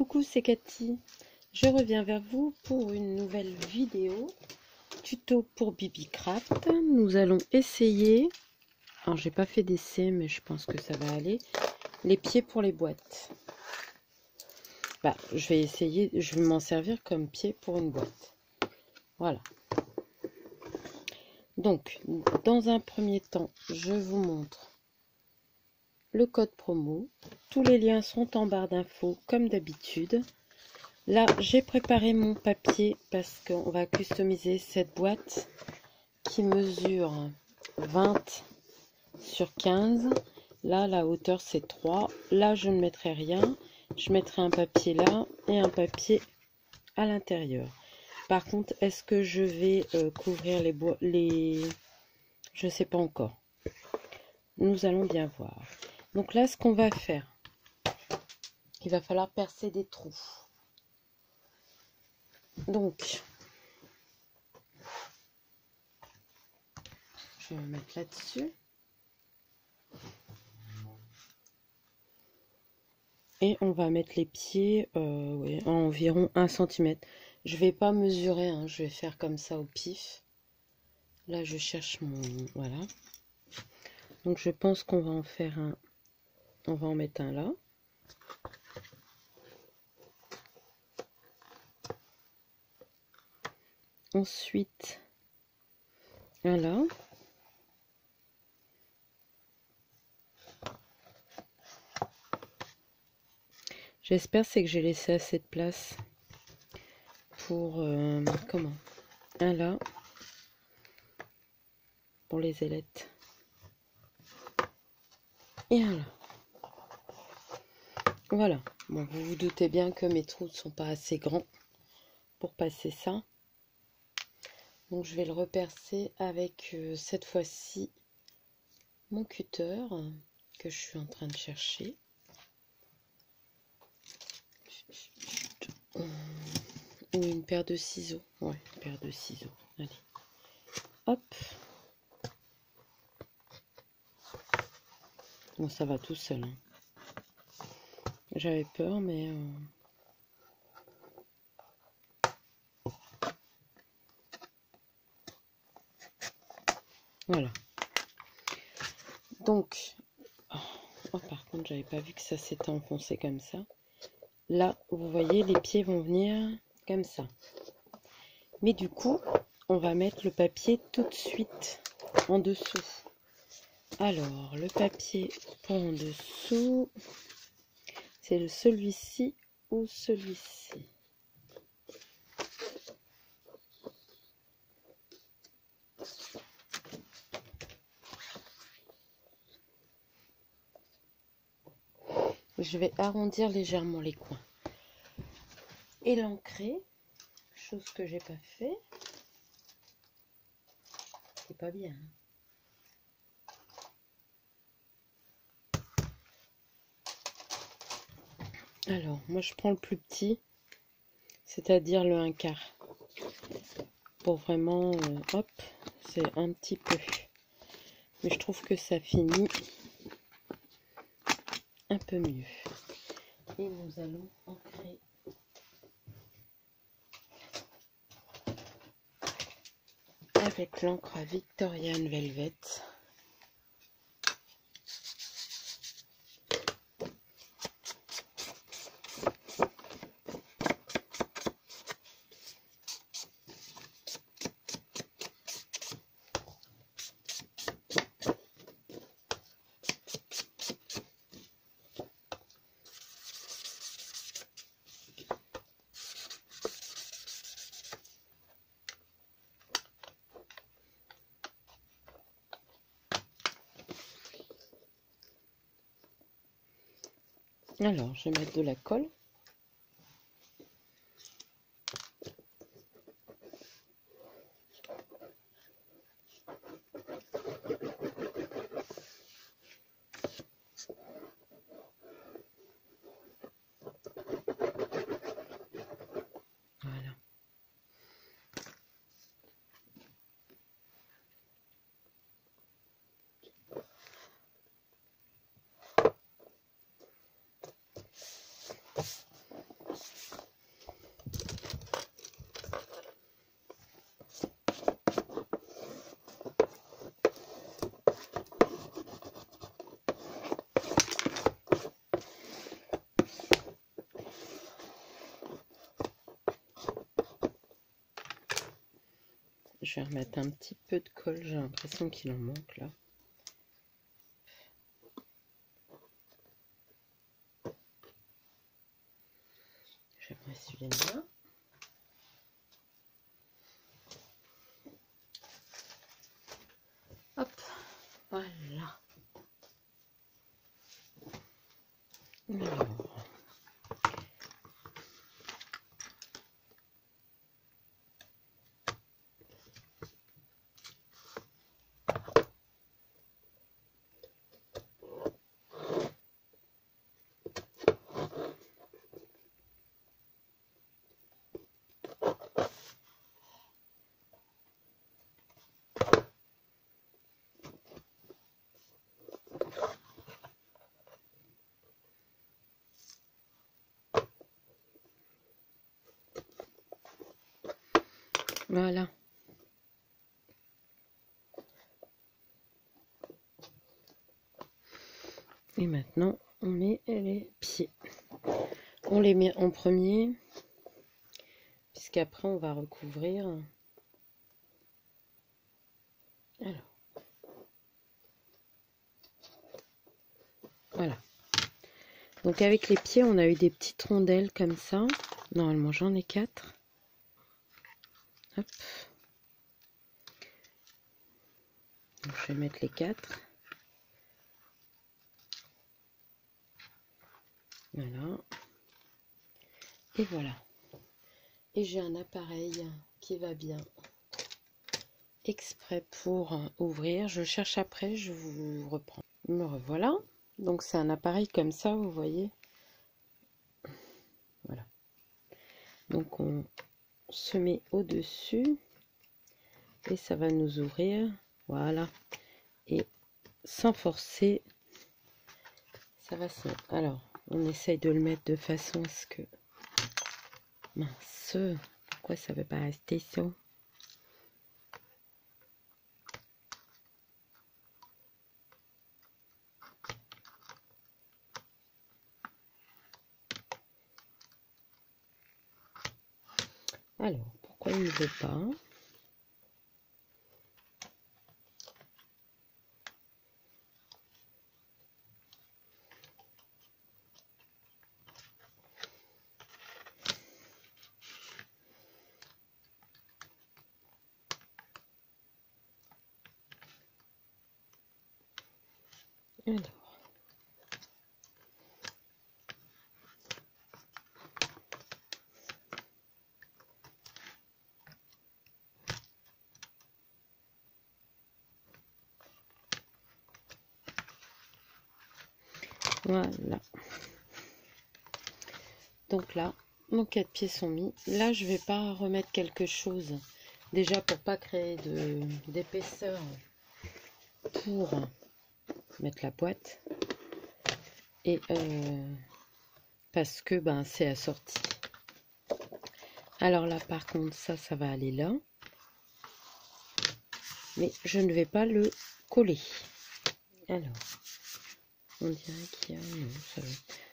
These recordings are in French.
Coucou, c'est Cathy. Je reviens vers vous pour une nouvelle vidéo tuto pour Bibi Craft. Nous allons essayer, alors j'ai pas fait d'essai mais je pense que ça va aller, les pieds pour les boîtes. Je vais essayer, je vais m'en servir comme pied pour une boîte. Voilà. Donc, dans un premier temps, je vous montre le code promo. Tous les liens sont en barre d'infos comme d'habitude. Là, j'ai préparé mon papier parce qu'on va customiser cette boîte qui mesure 20 sur 15. Là, la hauteur, c'est 3. Là, je ne mettrai rien. Je mettrai un papier là et un papier à l'intérieur. Par contre, est-ce que je vais couvrir les... Je ne sais pas encore. Nous allons bien voir. Donc là, ce qu'on va faire, il va falloir percer des trous. Donc, je vais me mettre là-dessus. Et on va mettre les pieds à environ 1 cm. Je vais pas mesurer, hein, je vais faire comme ça au pif. Là, je cherche mon... Voilà. Donc, je pense qu'on va en faire un... On va en mettre un là. Ensuite, un là. J'espère c'est que j'ai laissé assez de place pour... comment? Un là. Pour les ailettes. Et un là. Voilà. Bon, vous vous doutez bien que mes trous ne sont pas assez grands pour passer ça. Donc je vais le repercer avec cette fois-ci mon cutter que je suis en train de chercher. Ou une paire de ciseaux. Ouais, une paire de ciseaux. Allez. Hop. Bon, ça va tout seul. Hein. J'avais peur, mais... Voilà. Donc... Oh, par contre, j'avais pas vu que ça s'était enfoncé comme ça. Là, vous voyez, les pieds vont venir comme ça. Mais du coup, on va mettre le papier tout de suite en dessous. Alors, le papier pour en dessous, c'est celui-ci ou celui-ci? Je vais arrondir légèrement les coins. Et l'ancrer, chose que j'ai pas fait. C'est pas bien. Alors, moi je prends le plus petit, c'est-à-dire le 1/4. Pour vraiment, hop, c'est un petit peu. Mais je trouve que ça finit un peu mieux. Et nous allons ancrer avec l'encre Victorian Velvet. Alors, je vais mettre de la colle. Voilà. je vais remettre un petit peu de colle, j'ai l'impression qu'il en manque là. Je vais m'essuyer les mains. Hop, voilà. Alors. Voilà. Et maintenant, on met les pieds. On les met en premier, puisqu'après, on va recouvrir. Alors. Voilà. Donc, avec les pieds, on a eu des petites rondelles comme ça. Normalement, j'en ai 4. Hop. Donc, je vais mettre les 4. Voilà. Et voilà. Et j'ai un appareil qui va bien exprès pour ouvrir. Je cherche après, je vous reprends. Me revoilà. Donc c'est un appareil comme ça, vous voyez. Voilà. Donc on se met au-dessus et ça va nous ouvrir. Voilà. Et sans forcer, ça va se... Alors, on essaye de le mettre de façon à ce que... Mince, pourquoi ça ne veut pas rester ça? Alors, pourquoi il ne veut pas? Alors. Voilà. Donc là, nos 4 pieds sont mis. Là, je vais pas remettre quelque chose. Déjà pour pas créer d'épaisseur pour mettre la boîte. Et parce que ben c'est assorti. Alors là, par contre, ça va aller là. Mais je ne vais pas le coller. Alors, on dirait qu'il y a... Non, ça va.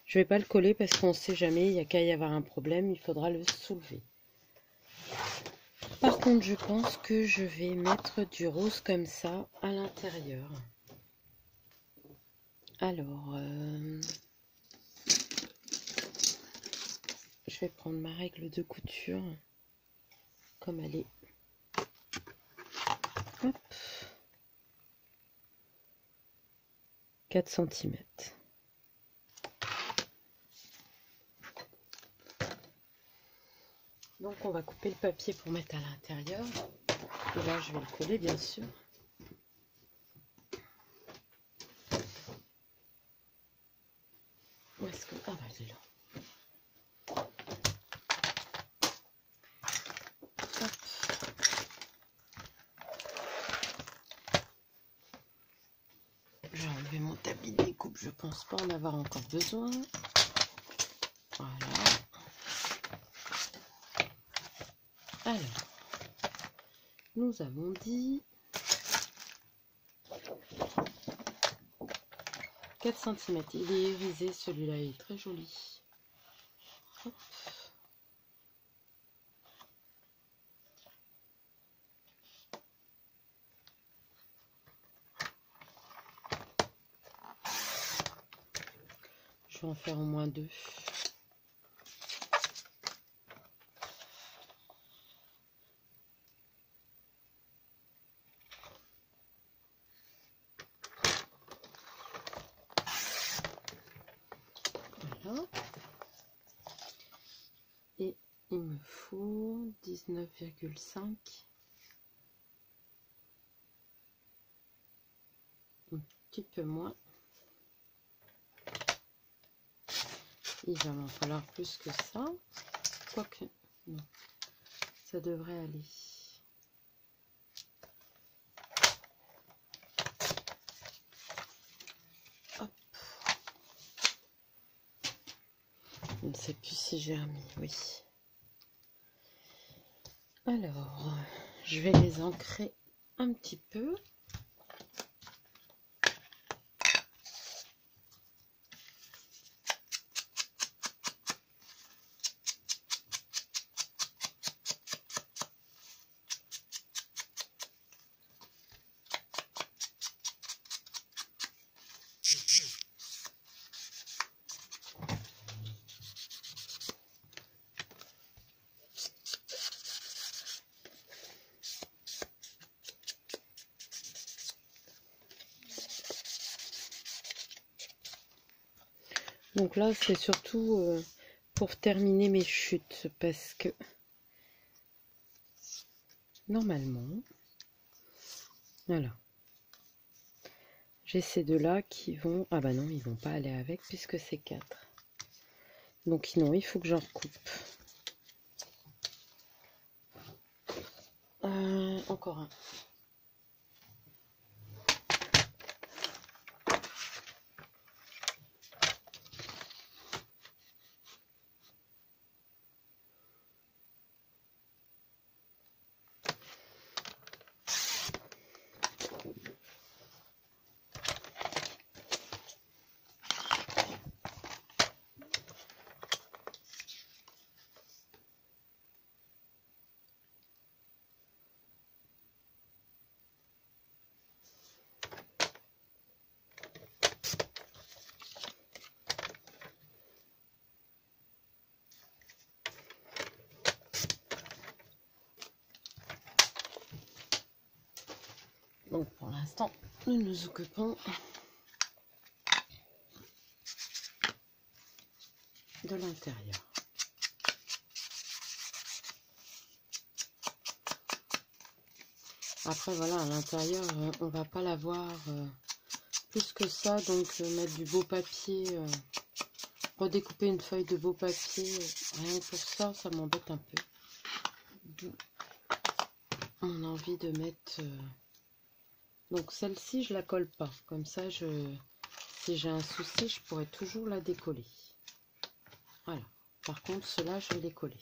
Je vais pas le coller parce qu'on ne sait jamais, il n'y a qu'à y avoir un problème, il faudra le soulever. Par contre, je pense que je vais mettre du rose comme ça à l'intérieur. Alors, je vais prendre ma règle de couture comme elle est. Hop. 4 cm. Donc on va couper le papier pour mettre à l'intérieur. Et là je vais le coller bien sûr. Où est-ce que... Ah bah il est là. Hop. Je vais enlever mon tapis de découpe, je pense pas en avoir encore besoin. Voilà. Alors, nous avons dit 4 cm. Il est irisé, celui-là, il est très joli. Hop. Je vais en faire au moins 2. Voilà. Et il me faut 19,5. Un petit peu moins. Il va m'en falloir plus que ça. Quoique, non, ça devrait aller. Hop. Je ne sais plus si j'ai remis, oui. Alors, je vais les ancrer un petit peu. Donc là, c'est surtout pour terminer mes chutes, parce que normalement, voilà, j'ai ces deux-là qui vont... Ah bah non, ils vont pas aller avec puisque c'est 4. Donc non, il faut que j'en recoupe. Encore un. Donc pour l'instant, nous nous occupons de l'intérieur. Après voilà, à l'intérieur, on va pas l'avoir plus que ça, donc mettre du beau papier, redécouper une feuille de beau papier, rien que pour ça, ça m'embête un peu. D'où mon envie de mettre... Donc celle-ci, je la colle pas. Comme ça, si j'ai un souci, je pourrais toujours la décoller. Voilà. Par contre, ceux-là, je vais les coller.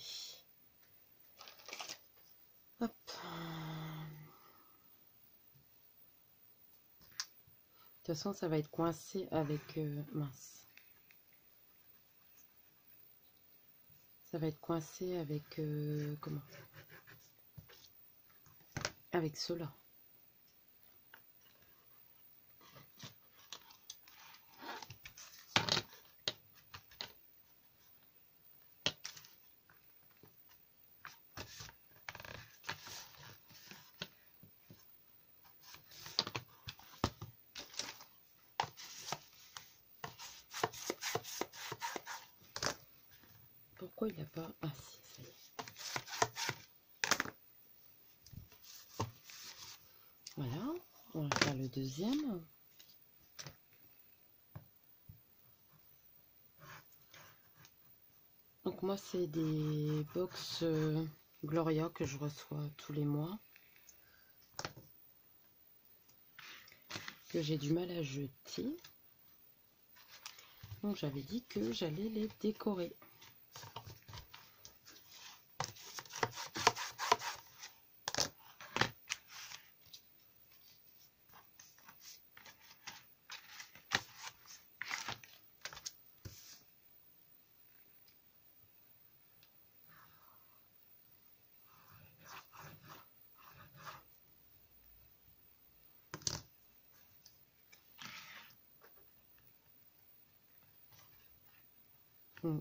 Hop. De toute façon, ça va être coincé avec... mince. Ça va être coincé avec... comment? Avec ceux-là. Pourquoi il n'a pas... Ah si, ça y est. Voilà, on va faire le deuxième. Donc moi, c'est des box Gloria que je reçois tous les mois. Que j'ai du mal à jeter. Donc j'avais dit que j'allais les décorer.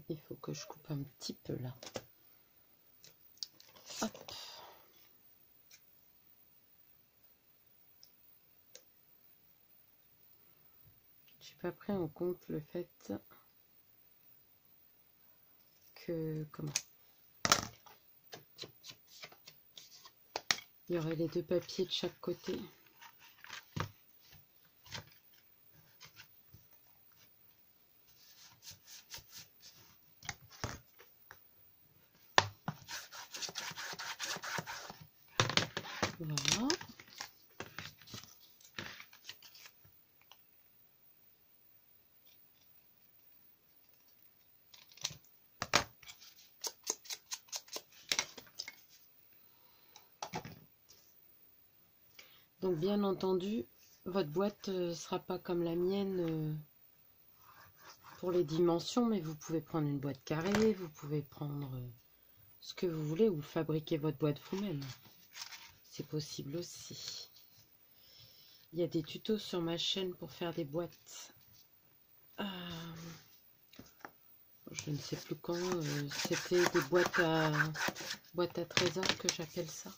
Il faut que je coupe un petit peu là. Hop. J'ai pas pris en compte le fait que il y aurait les deux papiers de chaque côté. Voilà. Donc bien entendu, votre boîte ne sera pas comme la mienne pour les dimensions, mais vous pouvez prendre une boîte carrée, vous pouvez prendre ce que vous voulez ou fabriquer votre boîte vous-même. C'est possible aussi. Il y a des tutos sur ma chaîne pour faire des boîtes. Je ne sais plus quand, c'était des boîtes à trésors que j'appelle ça.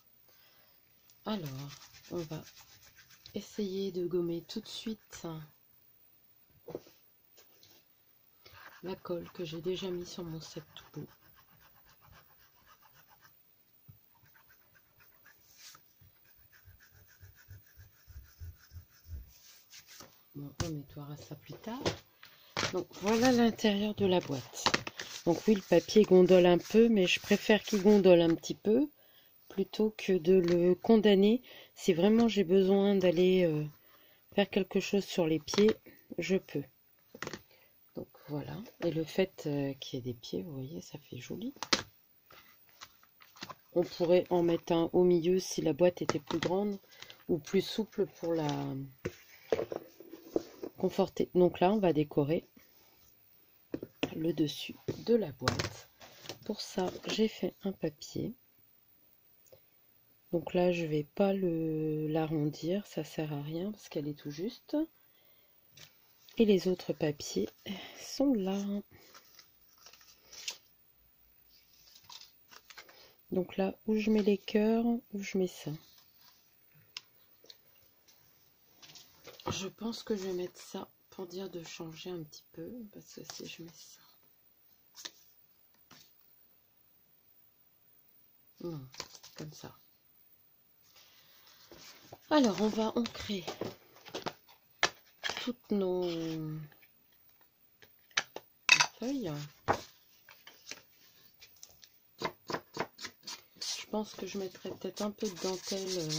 Alors, on va essayer de gommer tout de suite la colle que j'ai déjà mis sur mon set tout beau. Bon, on nettoiera ça plus tard. Donc voilà l'intérieur de la boîte. Donc oui, le papier gondole un peu, mais je préfère qu'il gondole un petit peu plutôt que de le condamner. Si vraiment j'ai besoin d'aller faire quelque chose sur les pieds, je peux. Donc voilà. Et le fait qu'il y ait des pieds, vous voyez, ça fait joli. On pourrait en mettre un au milieu si la boîte était plus grande ou plus souple pour la conforter. Donc là, on va décorer le dessus de la boîte. Pour ça, j'ai fait un papier. Donc là, je vais pas l'arrondir, ça sert à rien parce qu'elle est tout juste. Et les autres papiers sont là. Donc là, où je mets les cœurs, où je mets ça. Je pense que je vais mettre ça pour dire de changer un petit peu, parce que si je mets ça... Non, comme ça. Alors, on va ancrer toutes nos feuilles. Je pense que je mettrai peut-être un peu de dentelle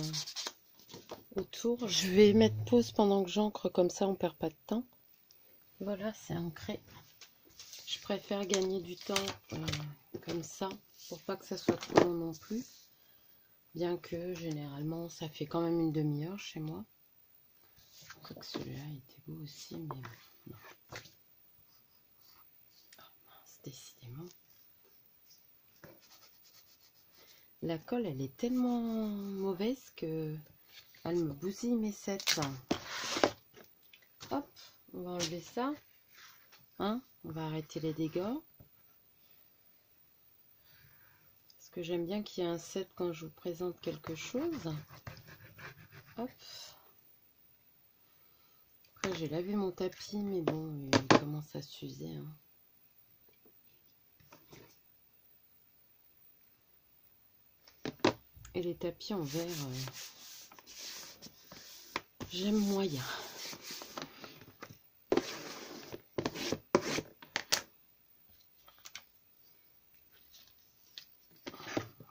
autour. Je vais mettre pause pendant que j'encre, comme ça on perd pas de temps. Voilà, c'est ancré. Je préfère gagner du temps comme ça, pour pas que ça soit trop long non plus. Bien que généralement ça fait quand même une demi-heure chez moi. Je crois que celui-là était beau aussi, mais non. Oh mince, décidément. La colle, elle est tellement mauvaise que elle me bousille mes sets. Hop, on va enlever ça. Hein, on va arrêter les dégâts. Parce que j'aime bien qu'il y ait un set quand je vous présente quelque chose. Hop. Après, j'ai lavé mon tapis, mais bon, il commence à s'user. Hein. Et les tapis en verre, j'aime moyen.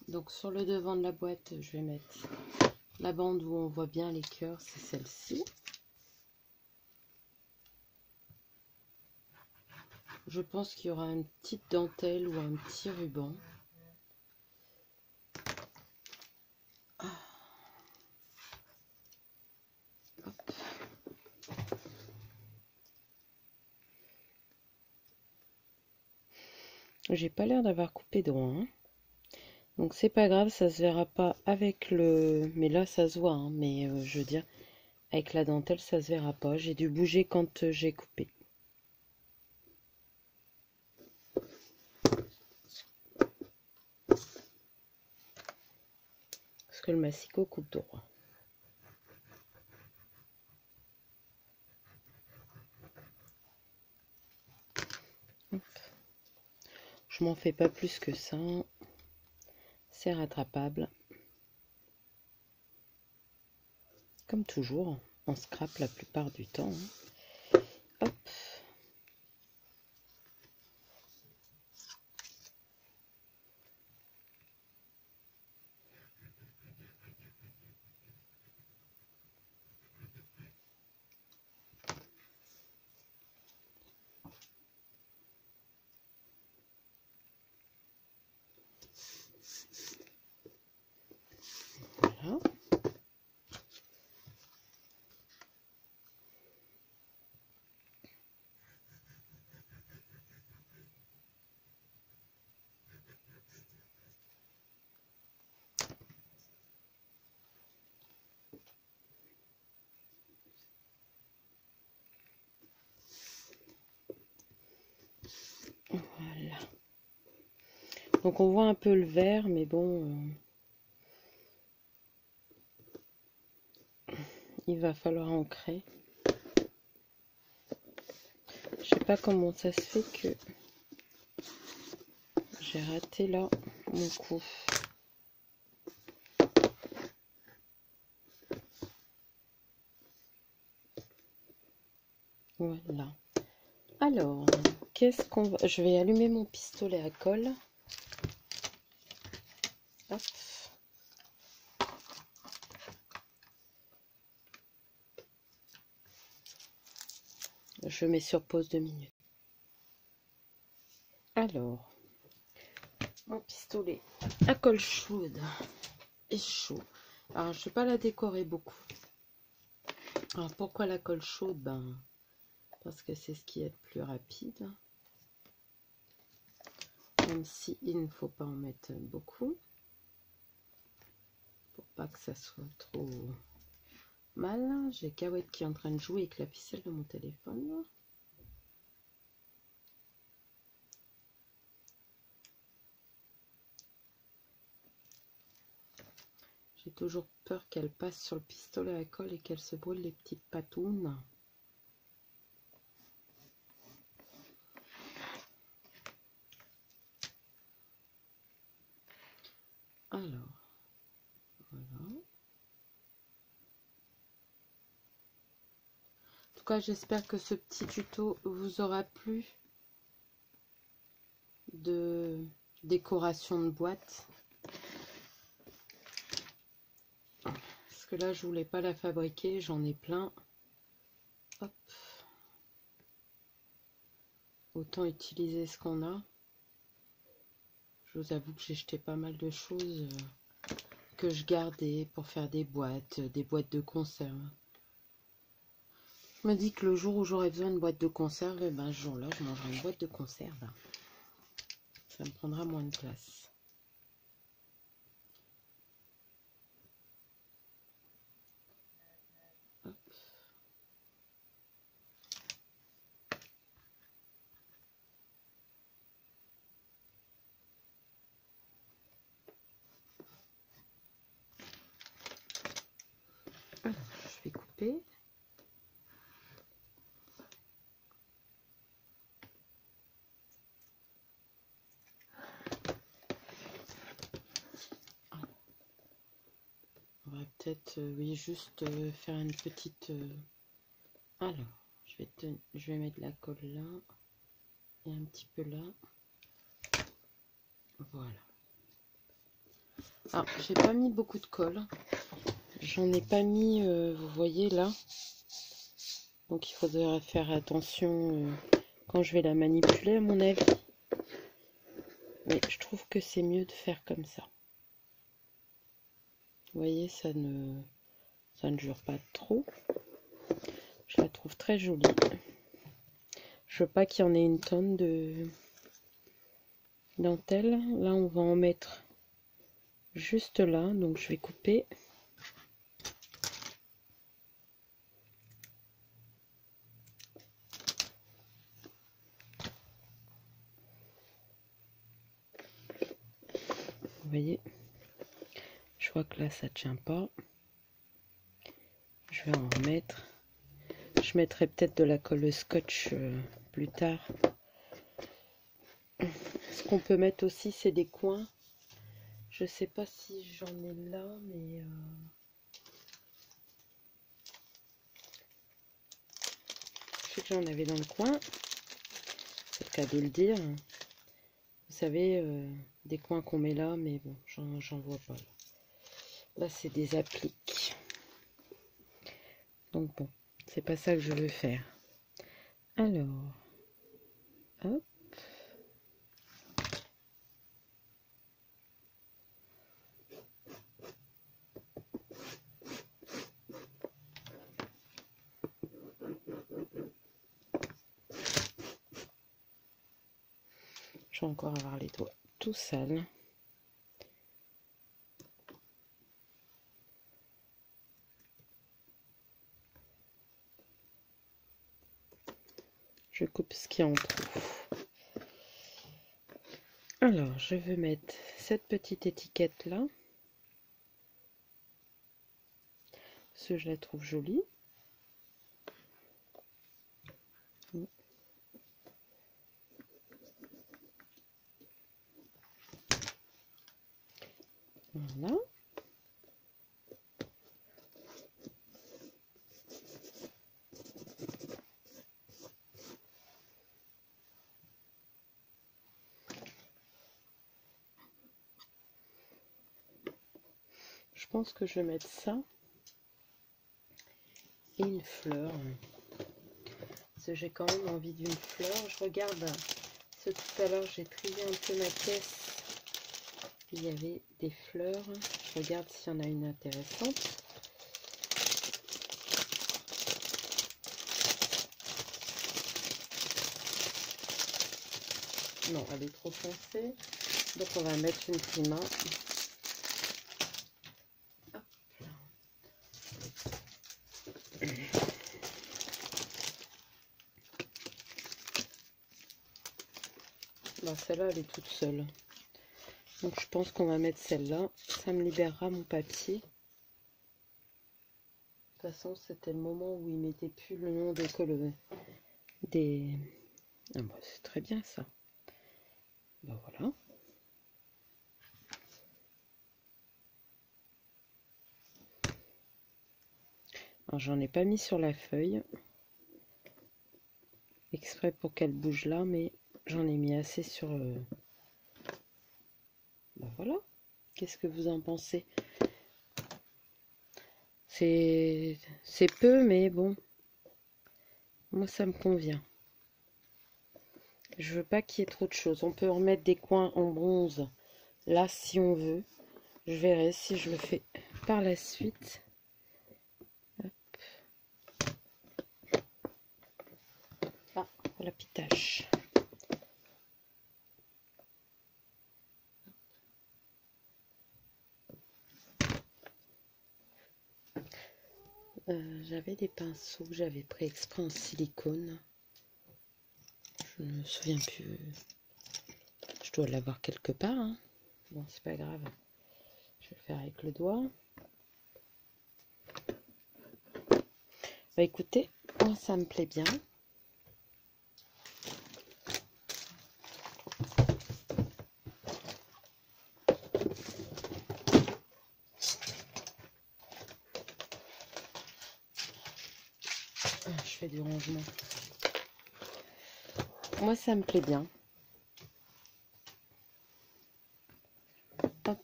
Donc sur le devant de la boîte, je vais mettre la bande où on voit bien les cœurs, c'est celle-ci. Je pense qu'il y aura une petite dentelle ou un petit ruban. Hop. J'ai pas l'air d'avoir coupé droit. Hein. Donc c'est pas grave, ça se verra pas avec le... Mais là ça se voit, hein. Mais je veux dire, avec la dentelle ça se verra pas. J'ai dû bouger quand j'ai coupé. que le massicot coupe droit. Hop. Je m'en fais pas plus que ça. C'est rattrapable. Comme toujours, on scrape la plupart du temps. Hop. Voilà. Voilà. Donc on voit un peu le vert, mais bon, il va falloir ancrer. Je sais pas comment ça se fait que j'ai raté là mon coup. Voilà. Alors, qu'est-ce qu'on va... Je vais allumer mon pistolet à colle. Hop. Je mets sur pause 2 minutes. Alors, mon pistolet à colle chaude est chaud. Alors, je ne vais pas la décorer beaucoup. Alors, pourquoi la colle chaude? Parce que c'est ce qui est le plus rapide. Même si il ne faut pas en mettre beaucoup. Pour pas que ça soit trop mal. J'ai Kawet qui est en train de jouer avec la ficelle de mon téléphone. J'ai toujours peur qu'elle passe sur le pistolet à colle et qu'elle se brûle les petites patounes. Alors, voilà. En tout cas, j'espère que ce petit tuto vous aura plu de décoration de boîte. Parce que là, je voulais pas la fabriquer, j'en ai plein. Hop. Autant utiliser ce qu'on a. Je vous avoue que j'ai jeté pas mal de choses que je gardais pour faire des boîtes de conserve. Je me dis que le jour où j'aurai besoin de boîte de conserve, et ce jour-là, je mangerai une boîte de conserve. Ça me prendra moins de place. Hop. Alors, je vais couper. On va peut-être, oui, juste faire une petite... Alors, je vais mettre la colle là et un petit peu là. Voilà. Alors, j'ai pas mis beaucoup de colle. J'en ai pas mis, vous voyez là. Donc, il faudra faire attention quand je vais la manipuler, à mon avis. Mais je trouve que c'est mieux de faire comme ça. Vous voyez, ça ne jure pas trop. Je la trouve très jolie. Je veux pas qu'il y en ait une tonne de dentelle. Là, on va en mettre juste là. Donc, je vais couper. Vous voyez, Je vois que là ça tient pas. Je vais en remettre. Je mettrai peut-être de la colle scotch plus tard. Ce qu'on peut mettre aussi, c'est des coins. Je sais pas si j'en ai là, mais je sais que j'en avais dans le coin. C'est le cas de le dire. Vous savez, des coins qu'on met là, mais bon, j'en vois pas. Là, c'est des appliques. Donc bon, c'est pas ça que je veux faire. Alors, hop. Je vais encore avoir les doigts tout sales. Je coupe ce qui est en trop. Alors, je vais mettre cette petite étiquette là. Parce que je la trouve jolie. Voilà. Je pense que je vais mettre ça et une fleur. Parce que j'ai quand même envie d'une fleur. Je regarde, ce tout à l'heure j'ai trié un peu ma caisse. Il y avait des fleurs. Je regarde s'il y en a une intéressante. Non, elle est trop foncée. Donc on va mettre une prima. Bah, celle-là, elle est toute seule. Donc je pense qu'on va mettre celle-là. Ça me libérera mon papier. De toute façon, c'était le moment où il mettait plus le nom des colonnes. Ah bah, c'est très bien ça. Bah voilà. Alors j'en ai pas mis sur la feuille. Exprès pour qu'elle bouge là, mais j'en ai mis assez sur... Bah voilà. Qu'est-ce que vous en pensez? C'est peu, mais bon. Moi, ça me convient. Je veux pas qu'il y ait trop de choses. On peut remettre des coins en bronze là si on veut. Je verrai si je le fais par la suite. Hop. Ah, la pitache. J'avais des pinceaux que j'avais pris exprès en silicone. Je ne me souviens plus. Je dois l'avoir quelque part. Hein. Bon, c'est pas grave. Je vais le faire avec le doigt. Bah écoutez, moi ça me plaît bien. Je fais du rangement. Moi ça me plaît bien. Hop,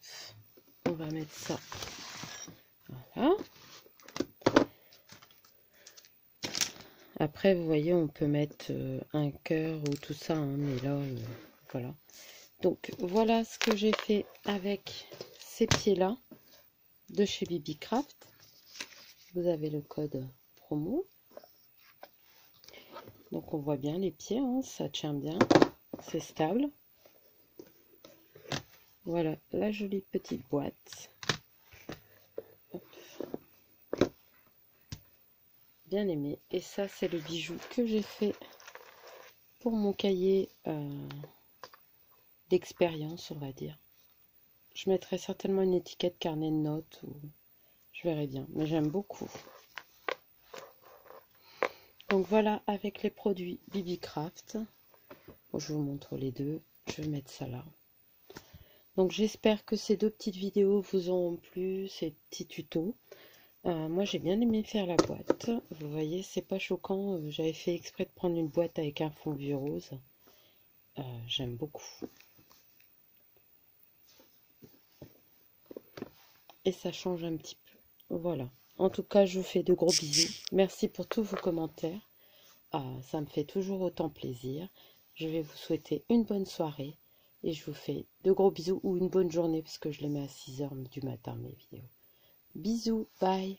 on va mettre ça. Voilà. Après, vous voyez, on peut mettre un cœur ou tout ça, hein, mais là, voilà. Donc, voilà ce que j'ai fait avec ces pieds-là de chez Bibi Craft. Vous avez le code promo. Donc, on voit bien les pieds, hein, ça tient bien, c'est stable. Voilà, la jolie petite boîte. Hop. Bien aimé. Et ça, c'est le bijou que j'ai fait pour mon cahier d'expérience, on va dire. Je mettrai certainement une étiquette carnet de notes, ou je verrai bien, mais j'aime beaucoup. Donc voilà, avec les produits BB-Craft. Bon, je vous montre les deux, je vais mettre ça là. Donc j'espère que ces deux petites vidéos vous ont plu, ces petits tutos. Moi j'ai bien aimé faire la boîte. Vous voyez, c'est pas choquant. J'avais fait exprès de prendre une boîte avec un fond violet rose. J'aime beaucoup. Et ça change un petit peu. Voilà. En tout cas, je vous fais de gros bisous. Merci pour tous vos commentaires. Ça me fait toujours autant plaisir. Je vais vous souhaiter une bonne soirée. Et je vous fais de gros bisous ou une bonne journée parce que je les mets à 6 h du matin mes vidéos. Bisous, bye.